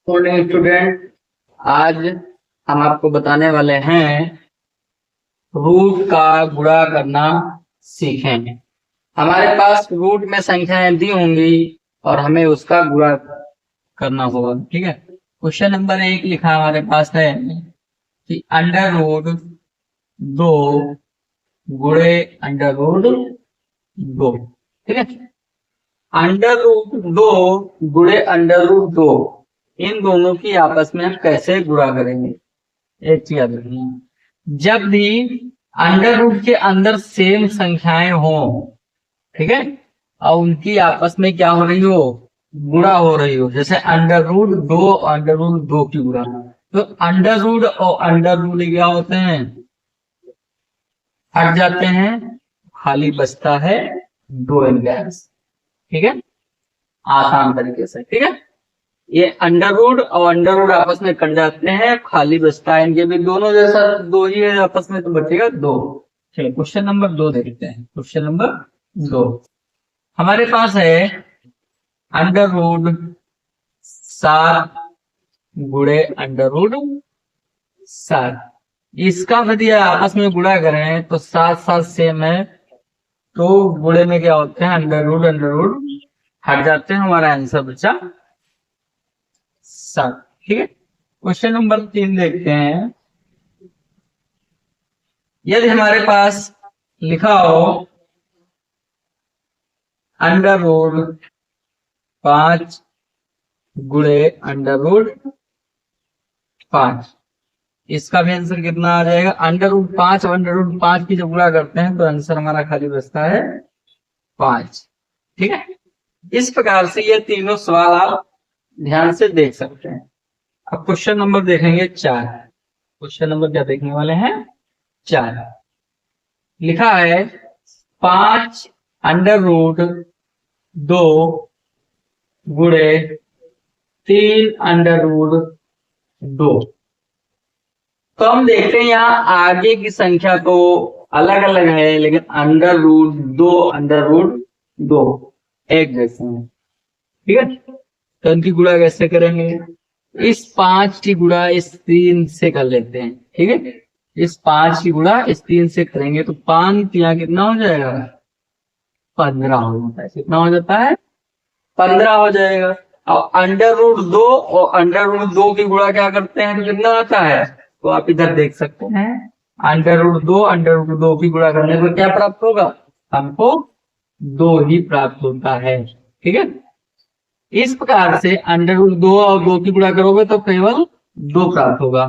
Morning student. आज हम आपको बताने वाले हैं रूट का गुणा करना सीखेंगे। हमारे पास रूट में संख्याएं दी होंगी और हमें उसका गुणा करना होगा। ठीक है, क्वेश्चन नंबर 1 लिखा हमारे पास है कि अंडर रूट 2 गुणे अंडर रूट 2। ठीक है, अंडर रूट 2 गुणे अंडर रूट 2, इन दोनों की आपस में हम कैसे गुणा करेंगे। एक चीज याद रखना, जब भी अंडर रूट के अंदर सेम संख्याएं हो, ठीक है, और उनकी आपस में क्या हो रही हो, गुणा हो रही हो, जैसे अंडर रूट 2 अंडर रूट 2 की गुणा, तो अंडर रूट और अंडर रूट क्या होते हैं, हट जाते हैं, खाली बचता है 2 इनवर्स। ठीक है, आसान तरीके से। ठीक है, ये अंडर रूट और अंडर रूट आपस में कट जाते हैं, खाली बचता है, इनके भी दोनों जैसा 2 ही है आपस में, तो बचेगा 2। चलिए क्वेश्चन नंबर 2 देखते हैं। क्वेश्चन नंबर 2 हमारे पास है अंडर रूट 7 गुणे अंडर रूट 7। इसका यदि आपस में गुणा करें तो 7 7 सेम है, तो गुणे में क्या होते हैं, अंडर रूट हट जाते हैं, हमारा आंसर बचा 7। ठीक है, क्वेश्चन नंबर 3 देखते हैं। यदि हमारे पास लिखा हो अंडर रूट 5 गुणे अंडर रूट 5, इसका भी आंसर कितना आ जाएगा, अंडर रूट 5 और अंडर रूट 5 की जब गुणा करते हैं तो आंसर हमारा खाली बचता है 5। ठीक है, इस प्रकार से ये तीनों सवाल आप ध्यान से देख सकते हैं। अब क्वेश्चन नंबर देखेंगे 4। क्वेश्चन नंबर क्या देखने वाले हैं, 4। लिखा है 5 अंडर रूट 2 गुणे 3 अंडर रूट 2। तो हम देखते हैं यहाँ आगे की संख्या तो अलग अलग है, लेकिन अंडर रूट 2 अंडर रूट 2 एक जैसे हैं। ठीक है, तो इनकी गुणा कैसे करेंगे, इस 5 की गुणा इस 3 से कर लेते हैं। ठीक है, इस 5 की गुणा इस 3 से करेंगे तो 5 यहाँ कितना हो जाएगा, 15 हो जाता है। कितना हो जाता है, 15 हो जाएगा। और अंडर रूट 2 और अंडर रूट 2 की गुणा क्या करते हैं तो कितना आता है, तो आप इधर देख सकते हैं, अंडर रूट 2 अंडर रूट 2 की गुणा करने पर क्या प्राप्त होगा, हमको 2 ही प्राप्त होता है। ठीक है, इस प्रकार से अंडर रूट 2 और 2 की गुणा करोगे तो केवल 2 प्राप्त होगा।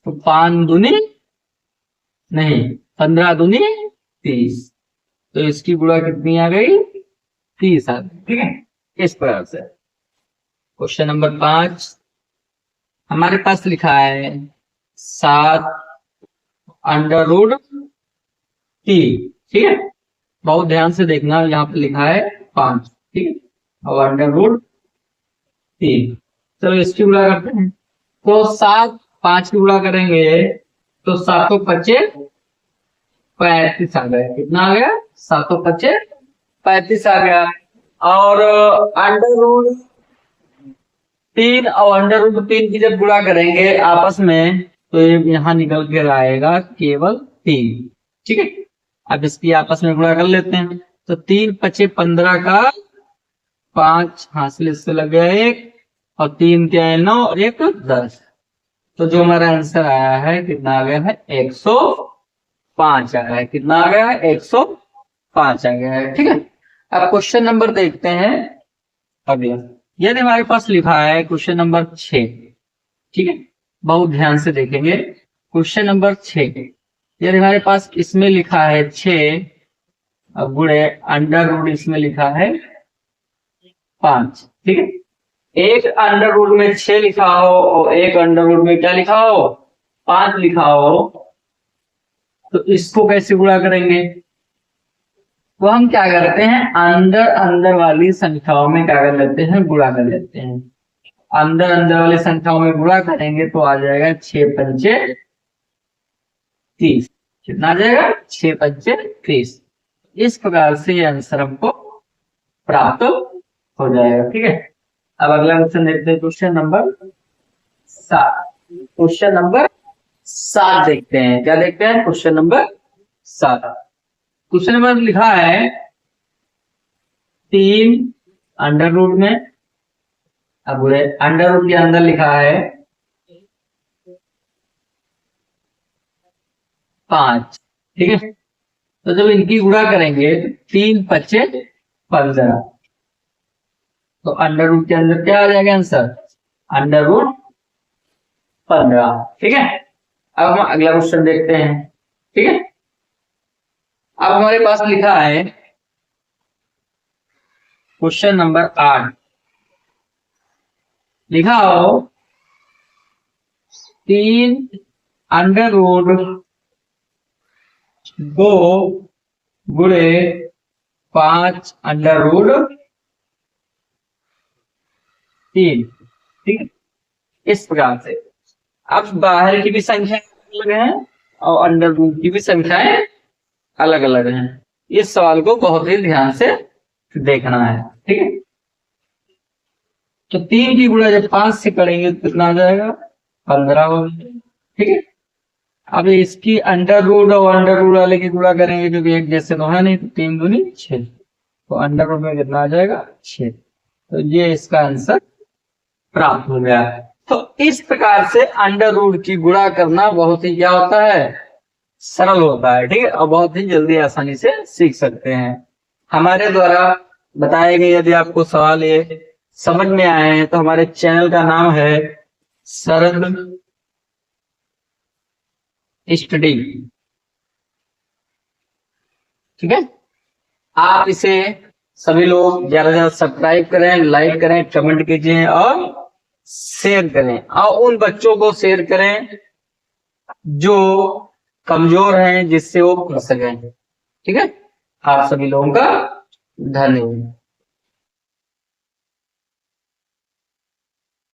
तो 5 दूनी नहीं, 15 दूनी 30, तो इसकी गुणा कितनी आ गई, 30 आ गई। ठीक है, इस प्रकार से। क्वेश्चन नंबर 5 हमारे पास लिखा है 7 अंडर रूट 3। ठीक है, बहुत ध्यान से देखना, यहाँ पे लिखा है 5। ठीक है, और अंडर रूट 3। चलो इसकी गुणा करते हैं, तो 7 5 की गुणा करेंगे तो 7 पच्चे 35 आ गया। कितना आ गया, 7 पच्चे 35 आ गया। और अंडर रूट 3 और अंडर रूट 3 की जब गुणा करेंगे आपस में तो ये यहाँ निकल कर आएगा केवल 3। ठीक है, अब इसकी आपस में गुणा कर लेते हैं, तो 3 पच्चे 15 का 5 हासिल इससे लग गया 1, और 3 क्या है 9 और 1 10। तो जो हमारा आंसर आया है कितना आ गया है, 105 आ गया है। कितना आ गया है, 105 आ गया है। ठीक है, अब क्वेश्चन नंबर देखते हैं अगला। यदि हमारे पास लिखा है क्वेश्चन नंबर 6। ठीक है, बहुत ध्यान से देखेंगे। क्वेश्चन नंबर 6 यदि हमारे पास इसमें लिखा है 6 गुणे अंडर रूट इसमें लिखा है 5। ठीक है, एक अंडर रूट में 6 लिखा हो और एक अंडर रूट में क्या लिखा हो, 5 लिखा हो, तो इसको कैसे गुणा करेंगे, तो हम क्या करते हैं, अंदर अंदर वाली संख्याओं में क्या कर लेते हैं, गुणा कर लेते हैं। अंदर अंदर वाली संख्याओं में गुणा करेंगे तो आ जाएगा 6 पंचे 30। कितना आ जाएगा, 6 पंचे 30। इस प्रकार से ये आंसर हमको प्राप्त हो जाएगा। ठीक है, अब अगला क्वेश्चन देखते हैं, क्वेश्चन नंबर 7। क्वेश्चन नंबर 7 देखते हैं, क्या देखते हैं, क्वेश्चन नंबर 7। क्वेश्चन नंबर लिखा है 3 अंडर रूट में, अब अंडर रूट के अंदर लिखा है 5, ठीक है। तो जब इनकी गुणा करेंगे तो 3 पच्चे 15, तो अंडर रूट के अंदर क्या आ जाएगा आंसर, अंडर रूट 15, ठीक है। अब हम अगला क्वेश्चन देखते हैं, ठीक है। अब हमारे पास लिखा है क्वेश्चन नंबर 8, लिखा हो 3 अंडर रूट 2 गुणे 5 अंडर रूट 3, ठीक है। इस प्रकार से अब बाहर की भी संख्या अलग है और अंडर रूट की भी संख्याएं अलग अलग हैं। इस सवाल को बहुत ही ध्यान से देखना है, ठीक है। तो 3 की गुणा जब 5 से करेंगे तो कितना आ जाएगा, 15 हो जाएगा, ठीक है। अब इसकी अंडर रूट और अंडर रूट वाले की गुणा करेंगे क्योंकि एक जैसे तो है नहीं, तो 3 दूनी 6, तो अंडर रूट में कितना आ जाएगा 6, तो ये इसका आंसर प्राप्त हो गया। तो इस प्रकार से अंडर रूट की गुणा करना बहुत ही क्या होता है, सरल होता है, ठीक है, और बहुत ही जल्दी आसानी से सीख सकते हैं। हमारे द्वारा बताए गए यदि आपको सवाल ये समझ में आए हैं तो हमारे चैनल का नाम है सरल स्टडी, ठीक है। आप इसे सभी लोग ज्यादा से ज्यादा सब्सक्राइब करें, लाइक करें, कमेंट कीजिए और शेयर करें, और उन बच्चों को शेयर करें जो कमजोर हैं, जिससे वो पढ़ सकें, ठीक है। आप सभी लोगों का धन्यवाद।